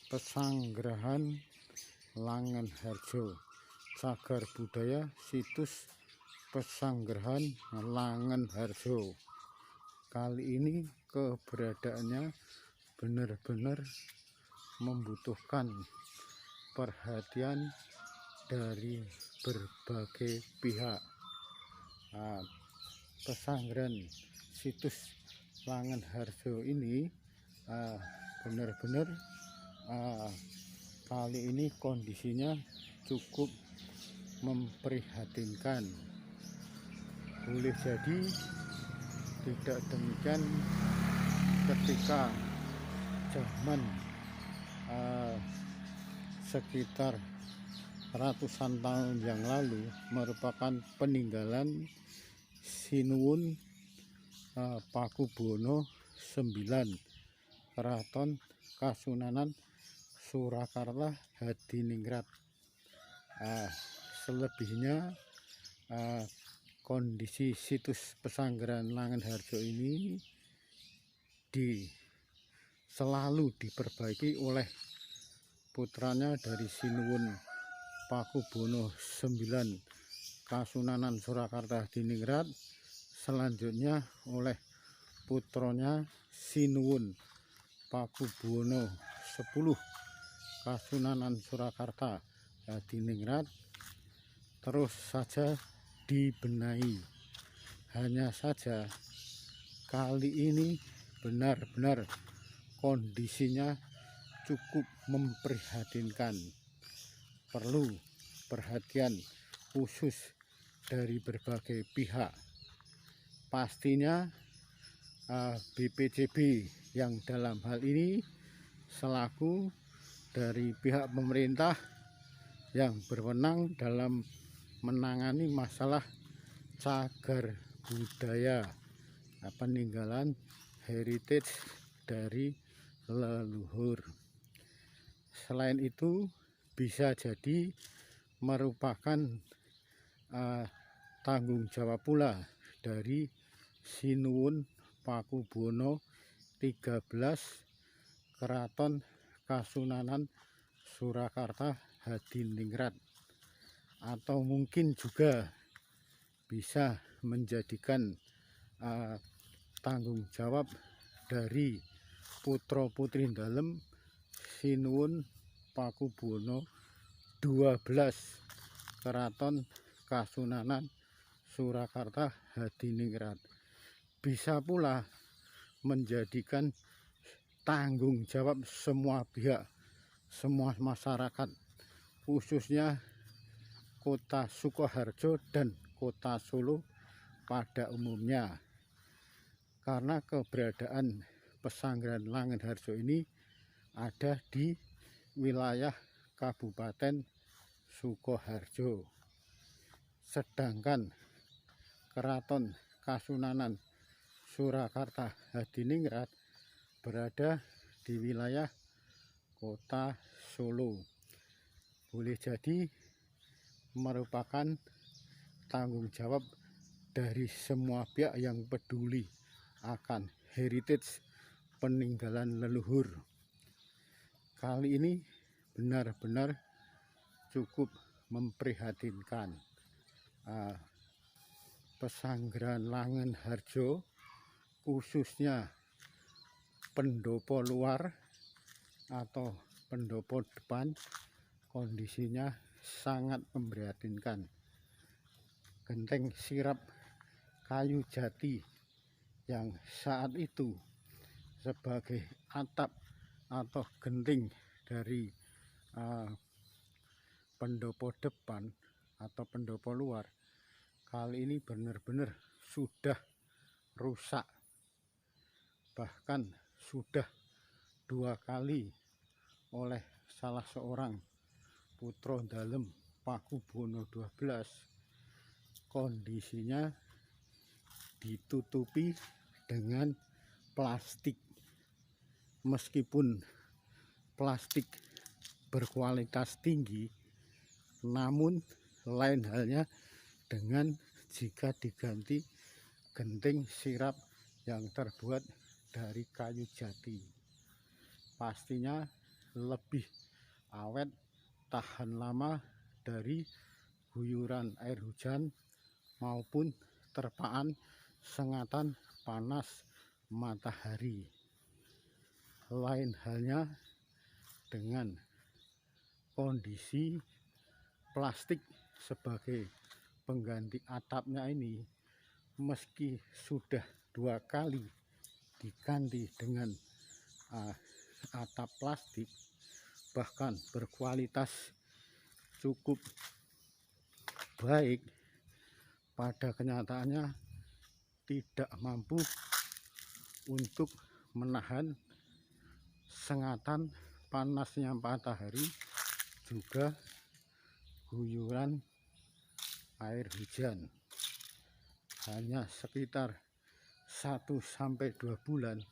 Pesanggrahan Langenharjo, cagar budaya situs Pesanggrahan Langenharjo. Kali ini keberadaannya benar-benar membutuhkan perhatian dari berbagai pihak. Pesanggrahan situs Langenharjo ini benar-benar kali ini kondisinya cukup memprihatinkan. Boleh jadi tidak demikian ketika zaman sekitar ratusan tahun yang lalu merupakan peninggalan Sinuwun Pakubono IX, Keraton Kasunanan Surakarta Hadiningrat. Selebihnya kondisi situs Pesanggrahan Langenharjo ini selalu diperbaiki oleh putranya dari Sinuwun Pakubono IX Kasunanan Surakarta Hadiningrat, selanjutnya oleh putranya Sinuwun Pakubono X Kasunanan Surakarta Hadiningrat, terus saja dibenahi. Hanya saja kali ini benar-benar kondisinya cukup memprihatinkan, perlu perhatian khusus dari berbagai pihak. Pastinya BPJB yang dalam hal ini selaku dari pihak pemerintah yang berwenang dalam menangani masalah cagar budaya peninggalan heritage dari leluhur. Selain itu bisa jadi merupakan tanggung jawab pula dari Sinuwun Pakubono XIII Keraton Kasunanan Surakarta Hadiningrat, atau mungkin juga bisa menjadikan tanggung jawab dari putra putri dalem Sinuwun Pakubono XII Keraton Kasunanan Surakarta Hadiningrat. Bisa pula menjadikan tanggung jawab semua pihak, semua masyarakat, khususnya Kota Sukoharjo dan Kota Solo pada umumnya, karena keberadaan Pesanggrahan Langenharjo ini ada di wilayah Kabupaten Sukoharjo, sedangkan Keraton Kasunanan Surakarta Hadiningrat berada di wilayah Kota Solo. Boleh jadi merupakan tanggung jawab dari semua pihak yang peduli akan heritage peninggalan leluhur. Kali ini benar-benar cukup memprihatinkan. Pesanggrahan Langenharjo, khususnya pendopo luar atau pendopo depan, kondisinya sangat memprihatinkan. Genteng sirap kayu jati yang saat itu sebagai atap atau genting dari pendopo depan atau pendopo luar, kali ini benar-benar sudah rusak. Bahkan sudah 2 kali oleh salah seorang putra dalem Pakubono XII, kondisinya ditutupi dengan plastik. Meskipun plastik berkualitas tinggi, namun lain halnya dengan jika diganti genting sirap yang terbuat dari kayu jati. Pastinya lebih awet, tahan lama dari guyuran air hujan maupun terpaan sengatan panas matahari. Lain halnya dengan kondisi plastik sebagai pengganti atapnya ini, meski sudah 2 kali diganti dengan atap plastik, bahkan berkualitas cukup baik, pada kenyataannya tidak mampu untuk menahan sengatan panasnya matahari juga guyuran air hujan. Hanya sekitar 1-2 bulan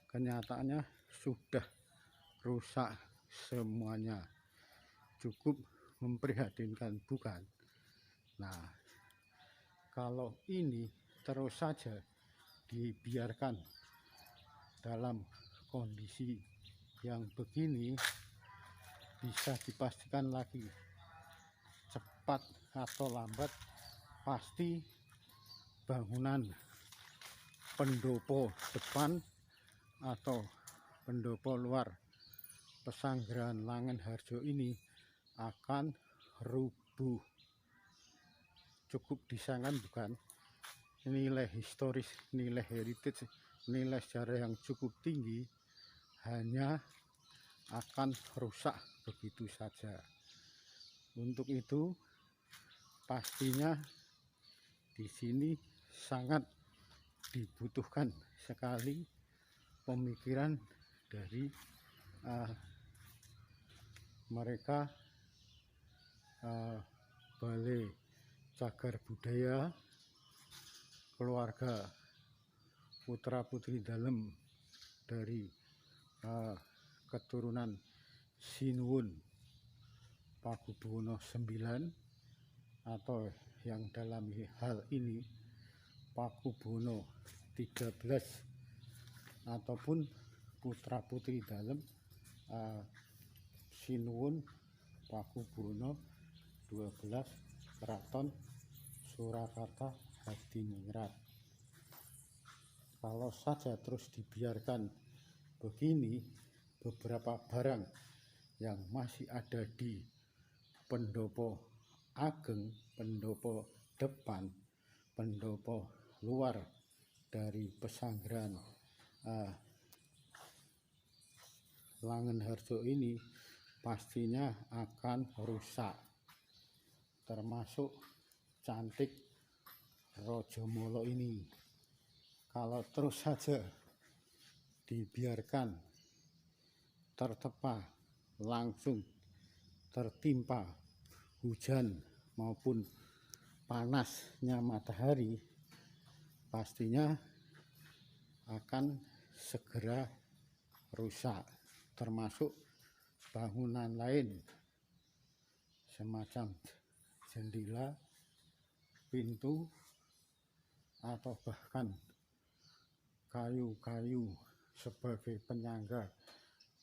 kenyataannya sudah rusak semuanya. Cukup memprihatinkan, bukan? Nah, kalau ini terus saja dibiarkan dalam kondisi yang begini, bisa dipastikan lagi cepat atau lambat pasti bangunan pendopo depan atau pendopo luar Pesanggerahan Langenharjo ini akan rubuh. Cukup disayangkan, bukan? Nilai historis, nilai heritage, nilai sejarah yang cukup tinggi hanya akan rusak begitu saja. Untuk itu pastinya di sini sangat dibutuhkan sekali pemikiran dari mereka Balai Cagar Budaya, keluarga putra putri dalem dari keturunan Sinuwun Pakubuwono IX, atau yang dalam hal ini Pakubuwono XIII, ataupun putra putri dalem Sinuwun Pakubuwono XII Keraton Surakarta Hadiningrat. Kalau saja terus dibiarkan begini, beberapa barang yang masih ada di pendopo ageng, pendopo depan, pendopo luar dari Pesanggerahan Langenharjo ini pastinya akan rusak, termasuk Cantik Rajamala ini. Kalau terus saja dibiarkan tertepa, langsung tertimpa hujan maupun panasnya matahari, pastinya akan segera rusak, termasuk bangunan lain semacam jendela, pintu, atau bahkan kayu-kayu sebagai penyangga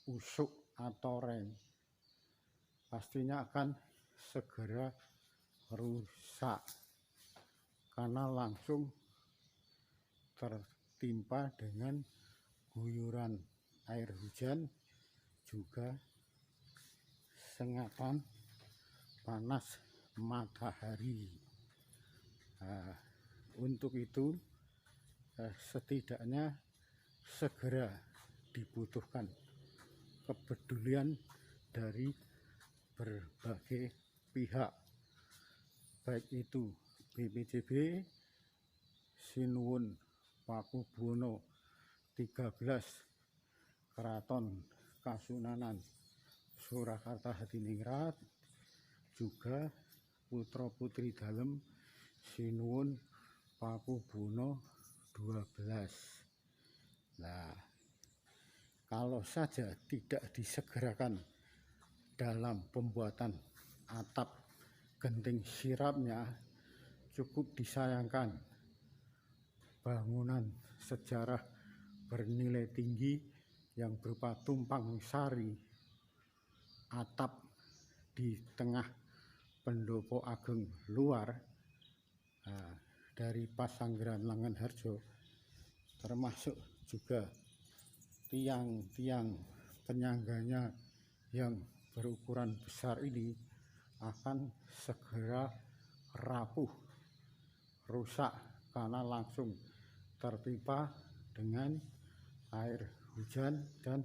usuk atau reng, pastinya akan segera rusak karena langsung tertimpa dengan guyuran air hujan juga sengatan panas matahari. Untuk itu setidaknya segera dibutuhkan kepedulian dari berbagai pihak, baik itu BPJB, Sinuwun Pakubuwono XIII Keraton Kasunanan Surakarta Hadiningrat, juga putra putri dalem Sinuwun Pakubuwono XII. Nah, kalau saja tidak disegerakan dalam pembuatan atap genting sirapnya, cukup disayangkan bangunan sejarah bernilai tinggi yang berupa tumpang sari atap di tengah pendopo ageng luar dari Pasanggeran Langenharjo, termasuk juga tiang-tiang penyangganya yang berukuran besar ini akan segera rapuh, rusak karena langsung tertimpa dengan air hujan dan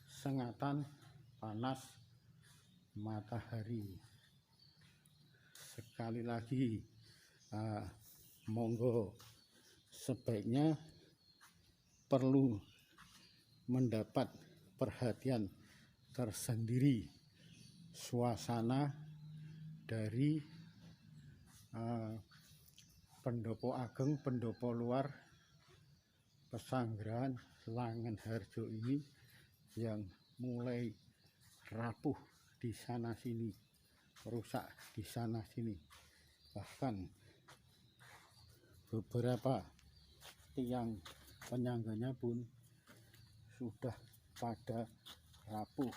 sengatan panas matahari. Sekali lagi, monggo sebaiknya perlu mendapat perhatian tersendiri suasana dari pendopo ageng, pendopo luar Pasanggeran Langenharjo ini yang mulai rapuh di sana sini, rusak di sana sini, bahkan beberapa tiang penyangganya pun sudah pada rapuh,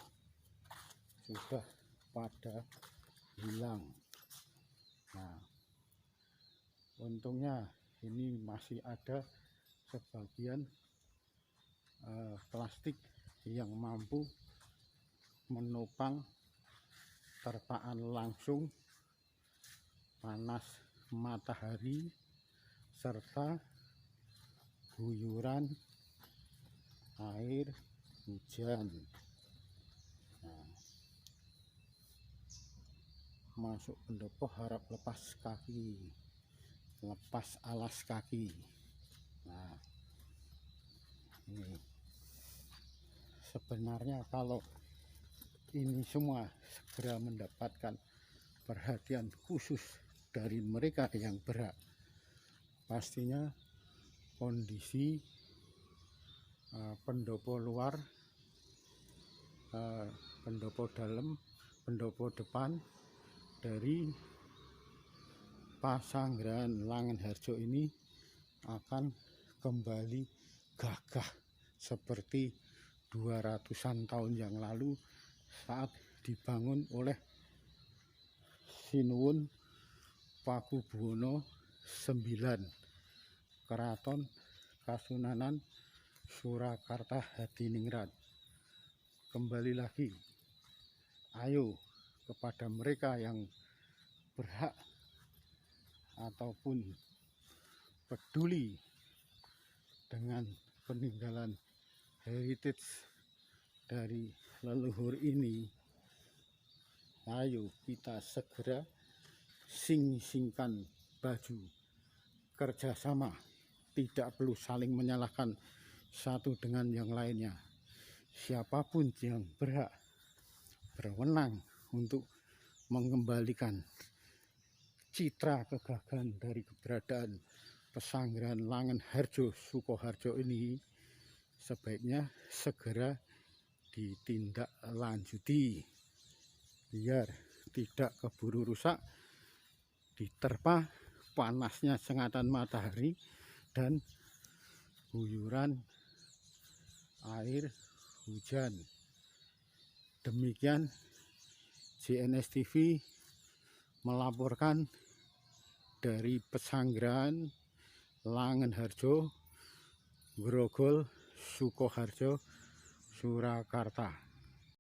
sudah pada hilang. Nah, untungnya ini masih ada sebagian plastik yang mampu menopang terpaan langsung panas matahari serta guyuran air hujan. Nah, masuk pendopo harap lepas kaki, lepas alas kaki. Nah, ini sebenarnya kalau ini semua segera mendapatkan perhatian khusus dari mereka yang berhak, pastinya kondisi pendopo luar, pendopo dalam, pendopo depan dari Pasanggeran Langenharjo ini akan kembali gagah seperti 200-an tahun yang lalu saat dibangun oleh Sinuwun Pakubuwono IX, Keraton Kasunanan Surakarta Hadiningrat. Kembali lagi, ayo kepada mereka yang berhak ataupun peduli dengan peninggalan heritage dari leluhur ini, ayo kita segera sing-singkan baju kerjasama, tidak perlu saling menyalahkan satu dengan yang lainnya. Siapapun yang berhak, berwenang untuk mengembalikan citra kegagahan dari keberadaan Pasanggeran Langenharjo Sukoharjo ini sebaiknya segera ditindaklanjuti biar tidak keburu rusak diterpa panasnya sengatan matahari dan guyuran air hujan. Demikian JNS TV melaporkan dari Pasanggeran Langenharjo, Grogol, Sukoharjo, Surakarta.